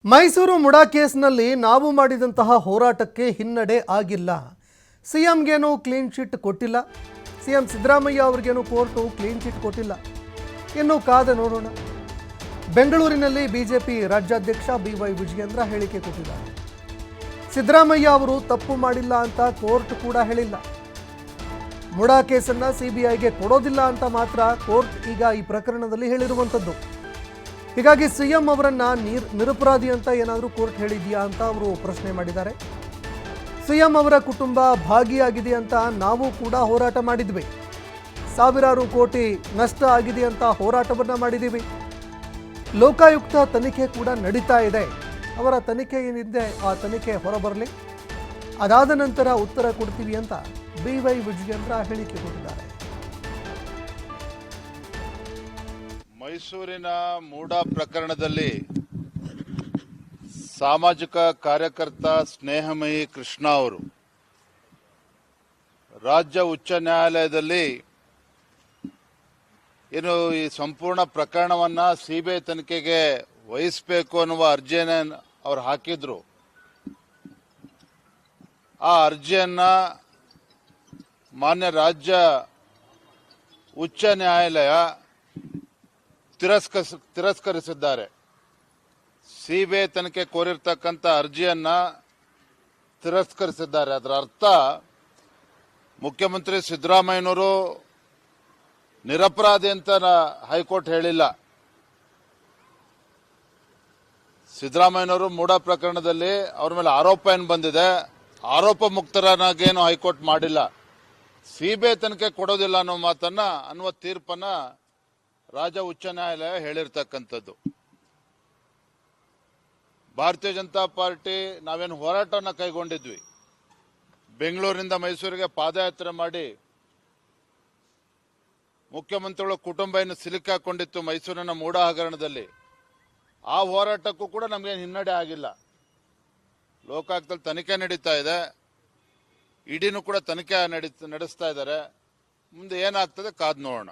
ಮೈಸೂರು ಮುಡಾ ಕೇಸ್ನಲ್ಲಿ ನಾವು ಮಾಡಿದಂತಹ ಹೋರಾಟಕ್ಕೆ ಹಿನ್ನಡೆ ಆಗಿಲ್ಲ. ಸಿಎಂಗೇನೂ ಕ್ಲೀನ್ ಚಿಟ್ ಕೊಟ್ಟಿಲ್ಲ. ಸಿಎಂ ಸಿದ್ದರಾಮಯ್ಯ ಅವರಿಗೇನೂ ಕೋರ್ಟು ಕ್ಲೀನ್ ಚಿಟ್ ಕೊಟ್ಟಿಲ್ಲ. ಇನ್ನು ಕಾದ ನೋಡೋಣ. ಬೆಂಗಳೂರಿನಲ್ಲಿ ಬಿಜೆಪಿ ರಾಜ್ಯಾಧ್ಯಕ್ಷ ಬಿವೈ ವಿಜಯೇಂದ್ರ ಹೇಳಿಕೆ ಕೊಟ್ಟಿದ್ದಾರೆ. ಸಿದ್ದರಾಮಯ್ಯ ಅವರು ತಪ್ಪು ಮಾಡಿಲ್ಲ ಅಂತ ಕೋರ್ಟ್ ಕೂಡ ಹೇಳಿಲ್ಲ. ಮುಡಾ ಕೇಸನ್ನು ಸಿಬಿಐಗೆ ಕೊಡೋದಿಲ್ಲ ಅಂತ ಮಾತ್ರ ಕೋರ್ಟ್ ಈಗ ಈ ಪ್ರಕರಣದಲ್ಲಿ ಹೇಳಿರುವಂಥದ್ದು. ಹೀಗಾಗಿ ಸಿಎಂ ಅವರನ್ನ ನಿರಪರಾಧಿ ಅಂತ ಏನಾದರೂ ಕೋರ್ಟ್ ಹೇಳಿದೆಯಾ ಅಂತ ಅವರು ಪ್ರಶ್ನೆ ಮಾಡಿದ್ದಾರೆ. ಸಿಎಂ ಅವರ ಕುಟುಂಬ ಭಾಗಿಯಾಗಿದೆ ಅಂತ ನಾವು ಕೂಡ ಹೋರಾಟ ಮಾಡಿದ್ವಿ. ಸಾವಿರಾರು ಕೋಟಿ ನಷ್ಟ ಆಗಿದೆ ಅಂತ ಹೋರಾಟವನ್ನು ಮಾಡಿದ್ದೀವಿ. ಲೋಕಾಯುಕ್ತ ತನಿಖೆ ಕೂಡ ನಡೀತಾ ಇದೆ. ಅವರ ತನಿಖೆ ಏನಿದೆ ಆ ತನಿಖೆ ಹೊರಬರಲಿ, ಅದಾದ ನಂತರ ಉತ್ತರ ಕೊಡ್ತೀವಿ ಅಂತ ಬಿವೈ ವಿಜಯೇಂದ್ರ ಹೇಳಿಕೆ ಕೊಟ್ಟಿದ್ದಾರೆ. ಮೈಸೂರಿನ ಮೂಡಾ ಪ್ರಕರಣದಲ್ಲಿ ಸಾಮಾಜಿಕ ಕಾರ್ಯಕರ್ತ ಸ್ನೇಹಮಯಿ ಕೃಷ್ಣ ಅವರು ರಾಜ್ಯ ಉಚ್ಚ ನ್ಯಾಯಾಲಯದಲ್ಲಿ ಏನು ಈ ಸಂಪೂರ್ಣ ಪ್ರಕರಣವನ್ನ ಸಿಬಿಐ ತನಿಖೆಗೆ ವಹಿಸಬೇಕು ಅನ್ನುವ ಅರ್ಜಿಯನ್ನು ಅವರು ಹಾಕಿದ್ರು. ಆ ಅರ್ಜಿಯನ್ನ ಮಾನ್ಯ ರಾಜ್ಯ ಉಚ್ಚ ನ್ಯಾಯಾಲಯ ತಿರಸ್ಕರಿಸಿದ್ದಾರೆ. ಸಿಬಿಐ ತನಿಖೆ ಕೋರಿರ್ತಕ್ಕಂಥ ಅರ್ಜಿಯನ್ನ ತಿರಸ್ಕರಿಸಿದ್ದಾರೆ. ಅದರ ಅರ್ಥ ಮುಖ್ಯಮಂತ್ರಿ ಸಿದ್ದರಾಮಯ್ಯನವರು ನಿರಪರಾಧಿ ಅಂತ ಹೈಕೋರ್ಟ್ ಹೇಳಿಲ್ಲ. ಸಿದ್ದರಾಮಯ್ಯನವರು ಮೂಡಾ ಪ್ರಕರಣದಲ್ಲಿ ಅವ್ರ ಮೇಲೆ ಆರೋಪ ಏನು ಬಂದಿದೆ, ಆರೋಪ ಮುಕ್ತರನ್ನಾಗೇನು ಹೈಕೋರ್ಟ್ ಮಾಡಿಲ್ಲ. ಸಿಬಿಐ ತನಿಖೆ ಕೊಡೋದಿಲ್ಲ ಅನ್ನುವ ತೀರ್ಪನ್ನ ರಾಜ್ಯ ಉಚ್ಚ ನ್ಯಾಯಾಲಯ ಹೇಳಿರ್ತಕ್ಕಂಥದ್ದು. ಭಾರತೀಯ ಜನತಾ ಪಾರ್ಟಿ ನಾವೇನು ಹೋರಾಟವನ್ನು ಕೈಗೊಂಡಿದ್ವಿ, ಬೆಂಗಳೂರಿನಿಂದ ಮೈಸೂರಿಗೆ ಪಾದಯಾತ್ರೆ ಮಾಡಿ ಮುಖ್ಯಮಂತ್ರಿಗಳ ಕುಟುಂಬ ಏನು ಸಿಲುಕಾಕೊಂಡಿತ್ತು ಮೈಸೂರಿನ ಮೂಡಾ ಹಗರಣದಲ್ಲಿ, ಆ ಹೋರಾಟಕ್ಕೂ ಕೂಡ ನಮಗೇನು ಹಿನ್ನಡೆ ಆಗಿಲ್ಲ. ಲೋಕಾಯುಕ್ತದಲ್ಲಿ ತನಿಖೆ ನಡೀತಾ ಇದೆ, ಇಡಿನೂ ಕೂಡ ತನಿಖೆ ನಡೆಸ್ತಾ ಇದ್ದಾರೆ. ಮುಂದೆ ಏನಾಗ್ತದೆ ಕಾದ್ ನೋಡೋಣ.